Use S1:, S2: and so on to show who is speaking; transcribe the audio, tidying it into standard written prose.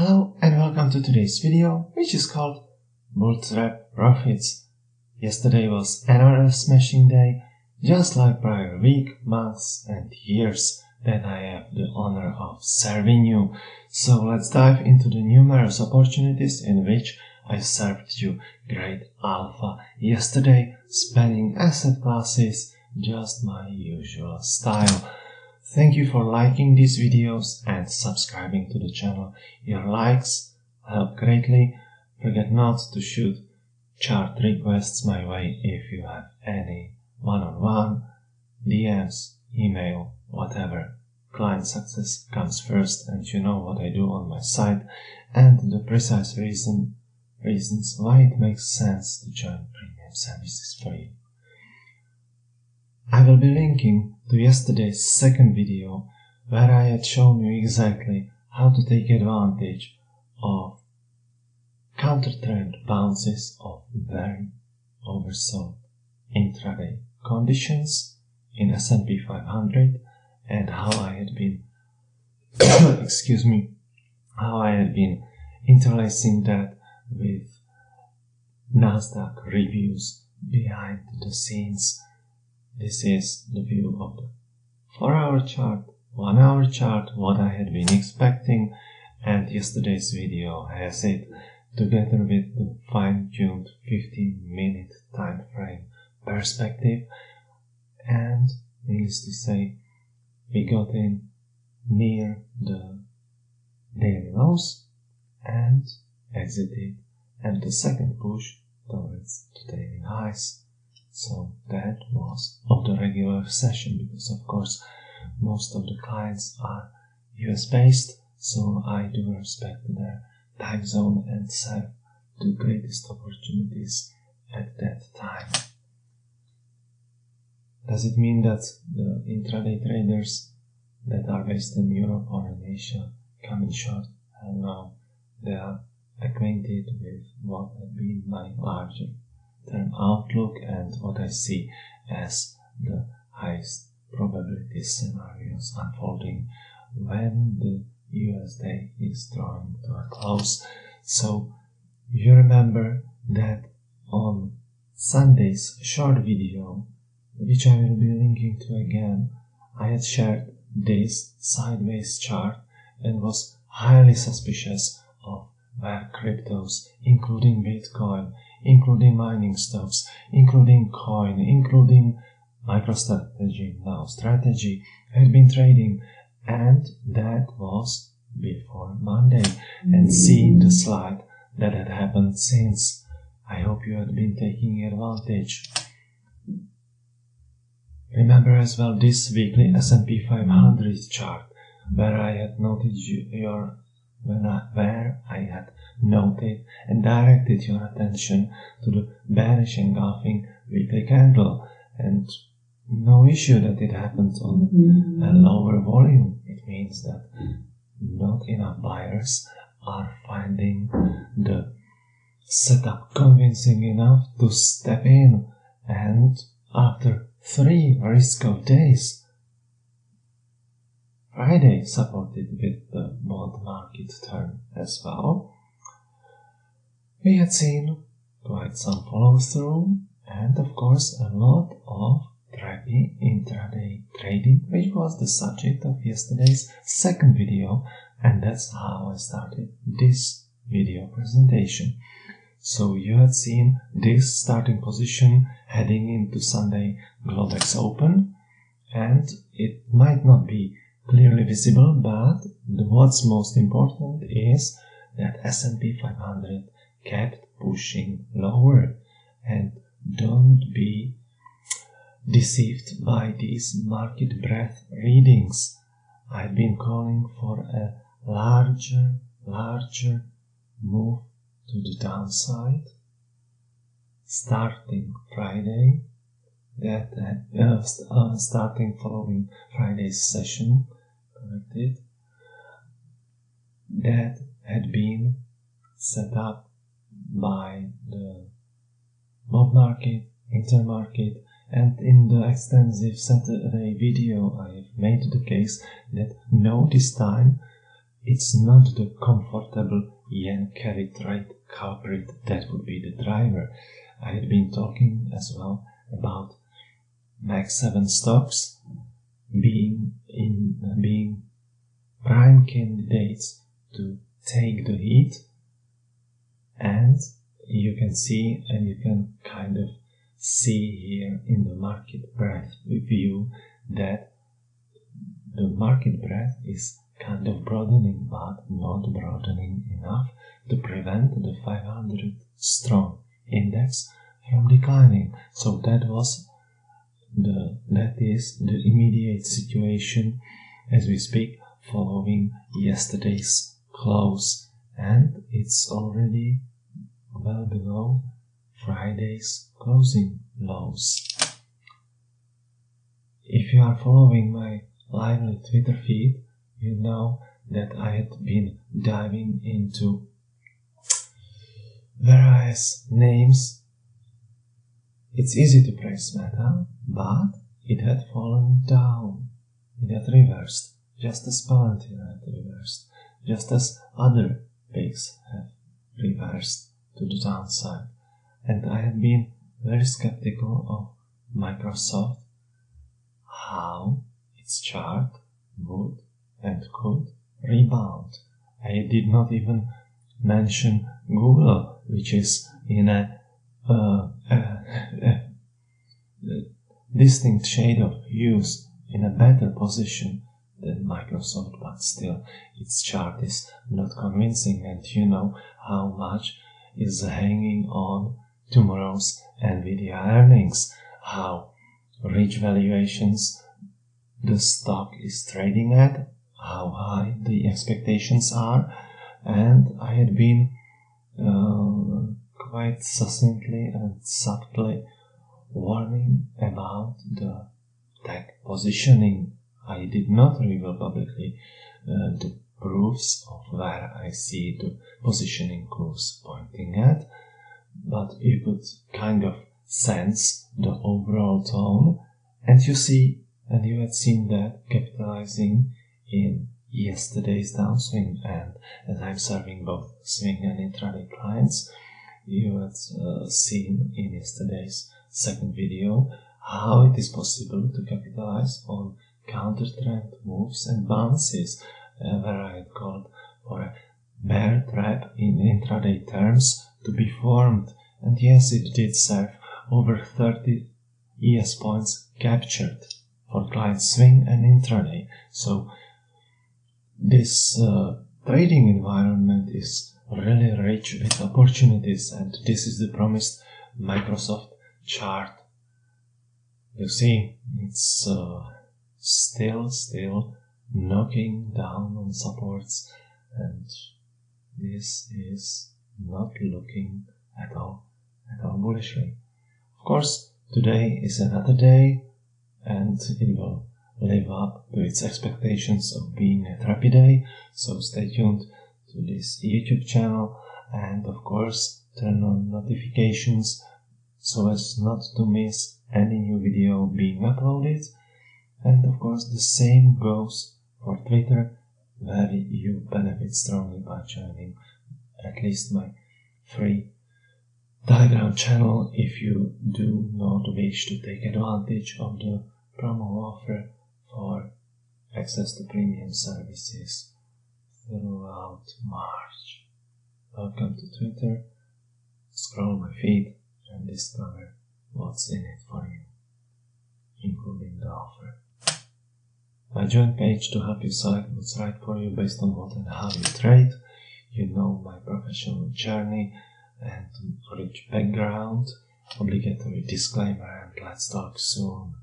S1: Hello and welcome to today's video, which is called Bull Trap Profits. Yesterday was another smashing day, just like prior week, months and years that I have the honor of serving you. So let's dive into the numerous opportunities in which I served you great alpha yesterday, spanning asset classes, just my usual style. Thank you for liking these videos and subscribing to the channel. Your likes help greatly. Forget not to shoot chart requests my way if you have any one-on-one, DMs, email, whatever. Client success comes first, and you know what I do on my site and the precise reasons why it makes sense to join premium services for you. I will be linking to yesterday's second video where I had shown you exactly how to take advantage of counter-trend bounces of very oversold intraday conditions in S&P 500 and how I had been how I had been interlacing that with Nasdaq reviews behind the scenes. This is the view of the 4-hour chart, 1-hour chart, what I had been expecting, and yesterday's video has it together with the fine-tuned 15-minute time frame perspective. And needless to say, we got in near the daily lows and exited at the second push towards the daily highs. So that was of the regular session, because of course most of the clients are US based, so I do respect their time zone and serve the greatest opportunities at that time. Does it mean that the intraday traders that are based in Europe or in Asia come in short? Hell no. They are acquainted with what had been my larger term outlook and what I see as the highest probability scenarios unfolding when the US day is drawing to a close. So you remember that on Sunday's short video, which I will be linking to again, I had shared this sideways chart and was highly suspicious of where cryptos, including Bitcoin, including mining stocks, including coin, including MicroStrategy, now Strategy, had been trading, and that was before Monday. And seeing the slide that had happened since, I hope you had been taking advantage. Remember as well this weekly S&P 500 chart, where I had noted where I had noted and directed your attention to the bearish engulfing weekly candle, and no issue that it happened on a lower volume. It means that not enough buyers are finding the setup convincing enough to step in, and after 3 risk-off days, Friday supported with the bond market turn as well. We had seen quite some follow-through and of course a lot of trappy intraday trading, which was the subject of yesterday's second video, and that's how I started this video presentation. So you had seen this starting position heading into Sunday Globex Open, and it might not be clearly visible, but what's most important is that S&P 500 kept pushing lower. And don't be deceived by these market breadth readings. I've been calling for a larger move to the downside starting Friday, starting following Friday's session, corrected, that had been set up by the bond market, intermarket, and in the extensive Saturday video I have made the case that no, this time it's not the comfortable yen carry trade culprit that would be the driver. I had been talking as well about Max 7 stocks being prime candidates to take the heat, and you can see and you can kind of see here in the market breadth view that the market breadth is kind of broadening, but not broadening enough to prevent the 500 strong index from declining. So that is the immediate situation as we speak following yesterday's close, and it's already well below Friday's closing lows. If you are following my lively Twitter feed, you know that I had been diving into various names. It's easy to praise Meta, but it had fallen down. It had reversed, just as Palantir had reversed, just as other pigs have reversed to the downside. And I had been very skeptical of Microsoft, how its chart would and could rebound. I did not even mention Google, which is in a distinct shade of hues in a better position than Microsoft, but still its chart is not convincing, and you know how much is hanging on tomorrow's Nvidia earnings, how rich valuations the stock is trading at, how high the expectations are, and I had been quite succinctly and subtly warning about the tech positioning. I did not reveal publicly the proofs of where I see the positioning curves pointing at, but you could kind of sense the overall tone, and you had seen that capitalizing in yesterday's downswing. And as I'm serving both swing and intraday clients, you had seen in yesterday's second video how it is possible to capitalize on counter trend moves and bounces, where I had called for a bear trap in intraday terms to be formed. And yes, it did serve over 30 ES points captured for client swing and intraday. So this trading environment is really rich with opportunities, and this is the promised Microsoft chart. You see, it's still knocking down on supports, and this is not looking at all bullishly. Of course, today is another day, and it will live up to its expectations of being a happy day, so stay tuned to this YouTube channel, and of course turn on notifications so as not to miss any new video being uploaded. And of course the same goes for Twitter, where you benefit strongly by joining at least my free Telegram channel if you do not wish to take advantage of the promo offer for access to premium services throughout March. Welcome to Twitter. Scroll my feed and discover what's in it for you, including the offer. My join page to help you select what's right for you based on what and how you trade. You know my professional journey and rich background, obligatory disclaimer, and let's talk soon.